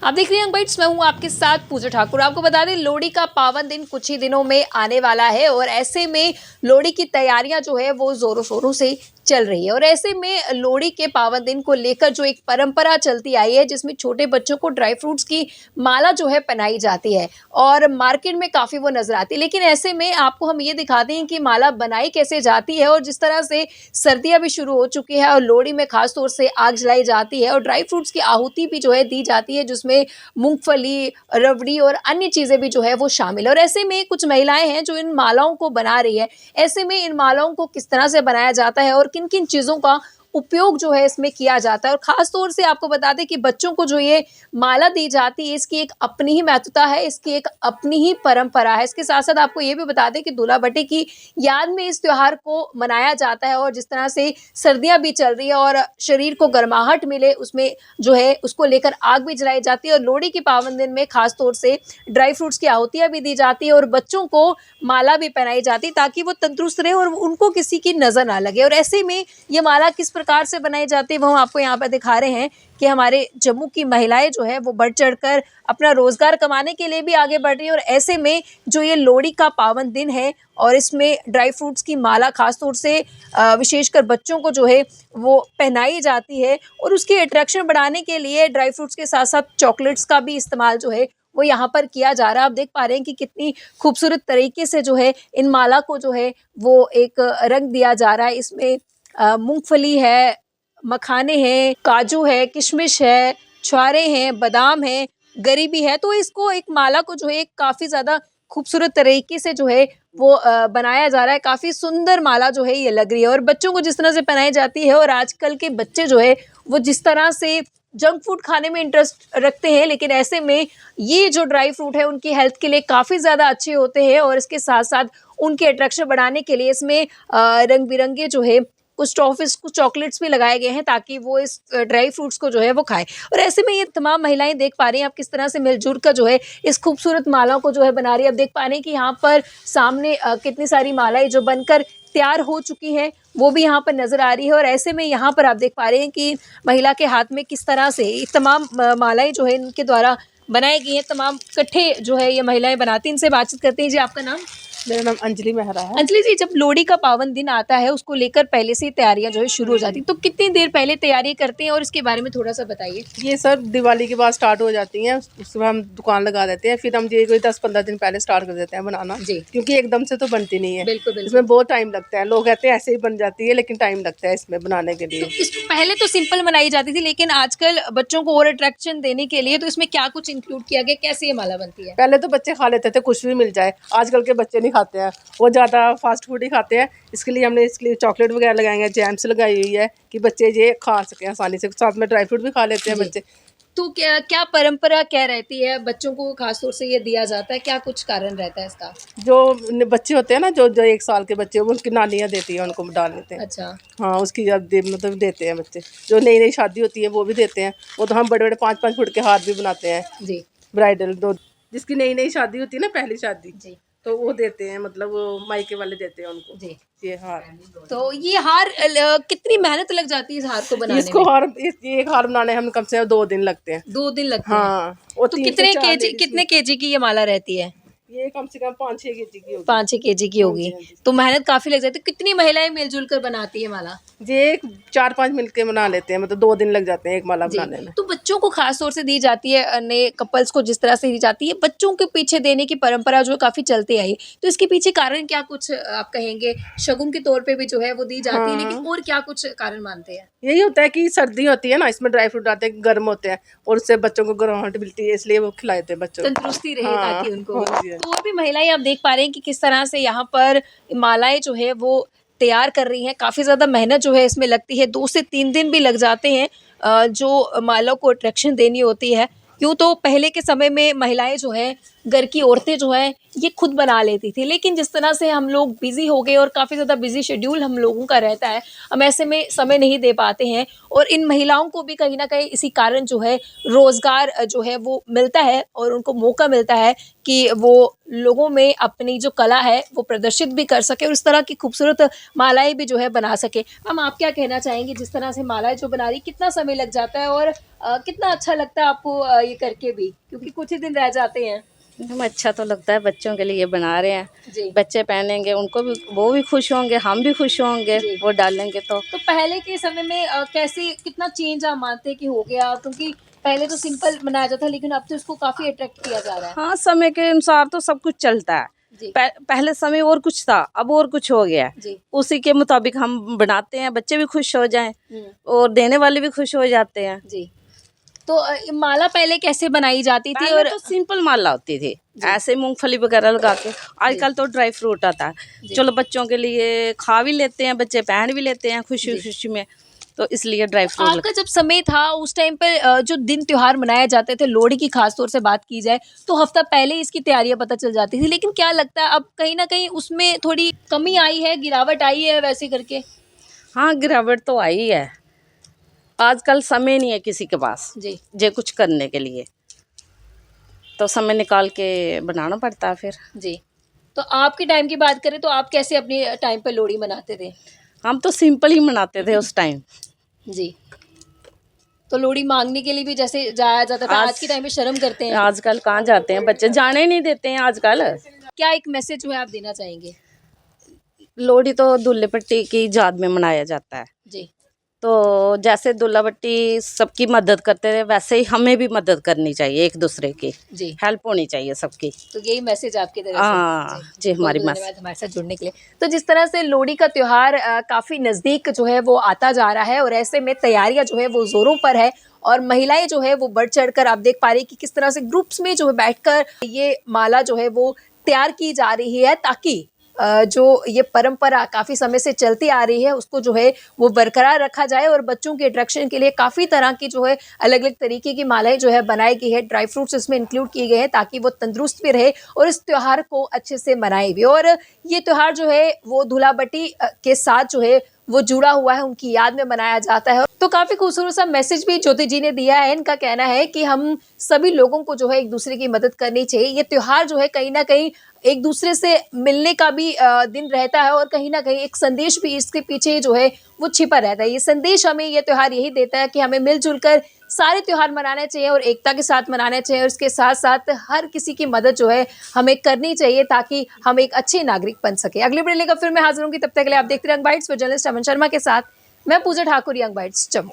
आप देख रहे हैं बाइट्स, मैं हूं आपके साथ पूजा ठाकुर। आपको बता दें लोहड़ी का पावन दिन कुछ ही दिनों में आने वाला है और ऐसे में लोहड़ी की तैयारियां जो है वो जोरों शोरों से चल रही है। और ऐसे में लोहड़ी के पावन दिन को लेकर जो एक परंपरा चलती आई है जिसमें छोटे बच्चों को ड्राई फ्रूट्स की माला जो है पहनाई जाती है और मार्केट में काफ़ी वो नजर आती है। लेकिन ऐसे में आपको हम ये दिखाते हैं कि माला बनाई कैसे जाती है और जिस तरह से सर्दियां भी शुरू हो चुकी है और लोहड़ी में खास तौर से आग जलाई जाती है और ड्राई फ्रूट्स की आहुति भी जो है दी जाती है जिसमें मूंगफली, रबड़ी और अन्य चीज़ें भी जो है वो शामिल है। और ऐसे में कुछ महिलाएं हैं जो इन मालाओं को बना रही है। ऐसे में इन मालाओं को किस तरह से बनाया जाता है और किन किन चीज़ों का उपयोग जो है इसमें किया जाता है और ख़ास तौर से आपको बता दें कि बच्चों को जो ये माला दी जाती है इसकी एक अपनी ही महत्वता है, इसकी एक अपनी ही परंपरा है। इसके साथ-साथ आपको ये भी बता दें कि दूल्हा भट्टी की याद में इस त्योहार को मनाया जाता है और जिस तरह से सर्दियाँ भी चल रही है और शरीर को गर्माहट मिले उसमें जो है उसको लेकर आग भी जलाई जाती है और लोहड़ी के पावन दिन में ख़ास तौर से ड्राई फ्रूट्स की आहुतियाँ भी दी जाती है और बच्चों को माला भी पहनाई जाती है ताकि वो तंदुरुस्त रहे और उनको किसी की नज़र ना लगे। और ऐसे में ये माला किस प्रकार से बनाई जाती है वो हम आपको यहाँ पर दिखा रहे हैं कि हमारे जम्मू की महिलाएं जो है वो बढ़ चढ़कर अपना रोजगार कमाने के लिए भी आगे बढ़ रही है। और ऐसे में जो ये लोहड़ी का पावन दिन है और इसमें ड्राई फ्रूट्स की माला खास तौर से विशेषकर बच्चों को जो है वो पहनाई जाती है और उसकी अट्रैक्शन बढ़ाने के लिए ड्राई फ्रूट्स के साथ साथ चॉकलेट्स का भी इस्तेमाल जो है वो यहाँ पर किया जा रहा है। आप देख पा रहे हैं कि कितनी खूबसूरत तरीके से जो है इन माला को जो है वो एक रंग दिया जा रहा है। इसमें मूंगफली है, मखाने हैं, काजू है, किशमिश है, छुआरे हैं, बादाम है, गरी भी है। तो इसको एक माला को जो है काफ़ी ज़्यादा खूबसूरत तरीके से जो है वो बनाया जा रहा है। काफ़ी सुंदर माला जो है ये लग रही है और बच्चों को जिस तरह से पहनाई जाती है और आजकल के बच्चे जो है वो जिस तरह से जंक फूड खाने में इंटरेस्ट रखते हैं, लेकिन ऐसे में ये जो ड्राई फ्रूट है उनकी हेल्थ के लिए काफ़ी ज़्यादा अच्छे होते हैं और इसके साथ-साथ उनके अट्रैक्शन बढ़ाने के लिए इसमें रंग-बिरंगे जो है कुछ टॉफ़ीज़, कुछ चॉकलेट्स भी लगाए गए हैं ताकि वो इस ड्राई फ्रूट्स को जो है वो खाएँ। और ऐसे में ये तमाम महिलाएँ देख पा रही हैं आप किस तरह से मिल-जुल कर जो है इस खूबसूरत मालाओं को जो है बना रही है। अब देख पा रहे हैं कि यहाँ पर सामने कितनी सारी मालाएँ जो बनकर तैयार हो चुकी हैं वो भी यहाँ पर नज़र आ रही है। और ऐसे में यहाँ पर आप देख पा रहे हैं कि महिला के हाथ में किस तरह से ये तमाम मालाएँ जो है इनके द्वारा बनाई गई हैं। तमाम इकट्ठे जो है ये महिलाएँ बनाती हैं। इनसे बातचीत करते हैं। जी, आपका नाम? मेरा नाम अंजलि मेहरा है। अंजलि जी, जब लोहड़ी का पावन दिन आता है उसको लेकर पहले से ही तैयारियां जो है शुरू हो जाती हैं, तो कितनी देर पहले तैयारी करते हैं और इसके बारे में थोड़ा सा बताइए। ये सर दिवाली के बाद स्टार्ट हो जाती हैं, उसमें हम दुकान लगा देते हैं, फिर हम ये कोई 10-15 दिन पहले स्टार्ट कर देते हैं बनाना जी, क्योंकि एकदम से तो बनती नहीं है। बिल्कुल बिल्कुल। इसमें बहुत टाइम लगता है। लोग कहते हैं ऐसे ही बन जाती है लेकिन टाइम लगता है इसमें बनाने के तो लिए। इसको पहले तो सिंपल बनाई जाती थी लेकिन आजकल बच्चों को और अट्रैक्शन देने के लिए तो इसमें क्या कुछ इंक्लूड किया गया, कैसे ये माला बनती है? पहले तो बच्चे खा लेते थे कुछ भी मिल जाए, आजकल के बच्चे नहीं खाते हैं, वो ज़्यादा फास्ट फूड ही खाते हैं। इसके लिए हमने इसके लिए चॉकलेट वगैरह लगाएंगे, जैम्स लगाई हुई है कि बच्चे ये खा सकें आसानी से, साथ में ड्राई फ्रूट भी खा लेते हैं बच्चे। तो क्या क्या परंपरा क्या रहती है, बच्चों को खासतौर से ये दिया जाता है, क्या कुछ कारण रहता है इसका? जो बच्चे होते हैं ना, जो जो 1 साल के बच्चे, वो उनकी नानियाँ देती है, उनको डाल देते हैं। अच्छा, हाँ, उसकी जब मतलब देते हैं बच्चे। जो नई नई शादी होती है वो भी देते हैं। वो तो हम बड़े बड़े 5-5 फुट के हाथ भी बनाते हैं जी ब्राइडल। दो जिसकी नई नई शादी होती है ना, पहली शादी, जी तो वो देते हैं, मतलब वो मायके वाले देते हैं उनको जी। ये हार। तो ये हार कितनी मेहनत लग जाती है इस हार को बनाने इसको में? हार ये एक हार बनाने हम कम से कम 2 दिन लगते हैं। 2 दिन लगते हैं। हाँ, और तो 3 से 4 लेडीज कितने केजी की ये माला रहती है? ये कम से कम 5-6 केजी की होगी। 5-6 केजी की हाँ होगी। जी, हाँ जी। तो मेहनत काफ़ी लग जाती है। कितनी महिलाएँ मिल-जुल कर बनाती है माला? ये 4-5 मिलके बना लेते हैं, मतलब 2 दिन लग जाते हैं एक माला जी, बनाने में। तो बच्चों को खास तौर से दी जाती है, नए कपल्स को जिस तरह से दी जाती है, बच्चों के पीछे देने की परंपरा जो है काफ़ी चलती आई है। तो इसके पीछे कारण क्या कुछ आप कहेंगे? शगुन के तौर पे भी जो है वो दी जाती है, लेकिन हाँ, और क्या कुछ कारण मानते हैं? यही होता है कि सर्दी होती है ना, इसमें ड्राई फ्रूट डालते हैं, गर्म होते हैं और उससे बच्चों को गर्माहट मिलती है, इसलिए वो खिलाते हैं बच्चों को। तंदुरुस्ती रहे हाँ, ताकि उनको। हाँ जी, हाँ। तो और भी महिलाएँ आप देख पा रहे हैं कि किस तरह से यहाँ पर मालाएँ जो है वो तैयार कर रही हैं। काफ़ी ज़्यादा मेहनत जो है इसमें लगती है, 2 से 3 दिन भी लग जाते हैं जो माला को अट्रैक्शन देनी होती है। यूँ तो पहले के समय में महिलाएँ जो हैं घर की औरतें जो है ये खुद बना लेती थी, लेकिन जिस तरह से हम लोग बिजी हो गए और काफ़ी ज़्यादा बिजी शेड्यूल हम लोगों का रहता है, हम ऐसे में समय नहीं दे पाते हैं और इन महिलाओं को भी कहीं ना कहीं इसी कारण जो है रोज़गार जो है वो मिलता है और उनको मौका मिलता है कि वो लोगों में अपनी जो कला है वो प्रदर्शित भी कर सके और इस तरह की खूबसूरत मालाएं भी जो है बना सके। हम आप क्या कहना चाहेंगे, जिस तरह से मालाएं जो बना रही, कितना समय लग जाता है और कितना अच्छा लगता है आपको ये करके भी, क्योंकि कुछ ही दिन रह जाते हैं। एकदम अच्छा तो लगता है, बच्चों के लिए बना रहे हैं, जी। बच्चे पहनेंगे उनको भी, वो भी खुश होंगे, हम भी खुश होंगे, जी। वो डालेंगे तो। तो पहले के समय में कैसे कितना चेंज आप मानते हैं कि हो गया, क्योंकि पहले तो सिंपल बनाया जाता था लेकिन अब तो इसको काफी अट्रैक्ट किया जा रहा है। हाँ, समय के अनुसार तो सब कुछ चलता है। जी। पहले समय और कुछ था, अब और कुछ हो गया है। जी। उसी के मुताबिक हम बनाते हैं, बच्चे भी खुश हो जाएं और देने वाले भी खुश हो जाते हैं। जी। तो ये माला पहले कैसे बनाई जाती थी? पहले और तो सिंपल माला होती थी, ऐसे मूंगफली वगैरह लगा के। आजकल तो ड्राई फ्रूट आता है, चलो बच्चों के लिए खा भी लेते हैं, बच्चे पहन भी लेते हैं खुशी खुशी में, तो इसलिए ड्राई फ्रूट। आपका जब समय था उस टाइम पर जो दिन त्योहार मनाए जाते थे, लोहड़ी की खास तौर से बात की जाए तो हफ्ता पहले ही इसकी तैयारियां पता चल जाती थी, लेकिन क्या लगता है अब कहीं ना कहीं उसमें थोड़ी कमी आई है, गिरावट आई है वैसे करके? हाँ, गिरावट तो आई है। आजकल समय नहीं है किसी के पास जी। जे कुछ करने के लिए, तो समय निकाल के बनाना पड़ता है फिर। जी। तो आपके टाइम की बात करें तो आप कैसे अपने टाइम पे लोहड़ी मनाते थे? हम तो सिंपल ही मनाते थे उस टाइम। जी। तो लोहड़ी मांगने के लिए भी जैसे जाया जाता था, आज के टाइम पे शर्म करते हैं। आजकल कहाँ जाते हैं बच्चे, जाने ही नहीं देते हैं आजकल। क्या एक मैसेज जो है आप देना चाहेंगे? लोहड़ी तो दूल्हे पट्टी की याद में मनाया जाता है, जी। तो जैसे दूल्हा भट्टी सबकी मदद करते थे वैसे ही हमें भी मदद करनी चाहिए, एक दूसरे की जी। हेल्प होनी चाहिए सबकी। तो यही मैसेज आपकी तरफ से। हाँ जी, हमारी बहुत-बहुत मस धन्यवाद हमारे साथ जुड़ने के लिए। तो जिस तरह से लोहड़ी का त्योहार काफ़ी नज़दीक जो है वो आता जा रहा है और ऐसे में तैयारियां जो है वो ज़ोरों पर है और महिलाएं जो है वो बढ़ चढ़कर, आप देख पा रही कि किस तरह से ग्रुप्स में जो है बैठकर ये माला जो है वो तैयार की जा रही है, ताकि जो ये परंपरा काफ़ी समय से चलती आ रही है उसको जो है वो बरकरार रखा जाए और बच्चों के अट्रैक्शन के लिए काफ़ी तरह की जो है अलग अलग तरीके की मालाएं जो है बनाई गई है, ड्राई फ्रूट्स इसमें इंक्लूड किए गए हैं ताकि वो तंदुरुस्त भी रहे और इस त्यौहार को अच्छे से मनाए भी। और ये त्यौहार जो है वो दूल्हा भट्टी के साथ जो है वो जुड़ा हुआ है, उनकी याद में मनाया जाता है। तो काफ़ी खूबसूरत सा मैसेज भी ज्योति जी ने दिया है। इनका कहना है कि हम सभी लोगों को जो है एक दूसरे की मदद करनी चाहिए। ये त्यौहार जो है कहीं ना कहीं एक दूसरे से मिलने का भी दिन रहता है और कहीं ना कहीं एक संदेश भी इसके पीछे जो है वो छिपा रहता है। ये संदेश हमें ये त्यौहार यही देता है कि हमें मिलजुल कर सारे त्यौहार मनाने चाहिए और एकता के साथ मनाने चाहिए और इसके साथ साथ हर किसी की मदद जो है हमें करनी चाहिए ताकि हम एक अच्छे नागरिक बन सके। अगली वीडियो लेकर फिर मैं हाजिर होंगी, तब तक के लिए आप देखते रहिए यंग बाइट्स, जर्नलिस्ट अमन शर्मा के साथ मैं पूजा ठाकुर, यंग बाइट्स जम्मू।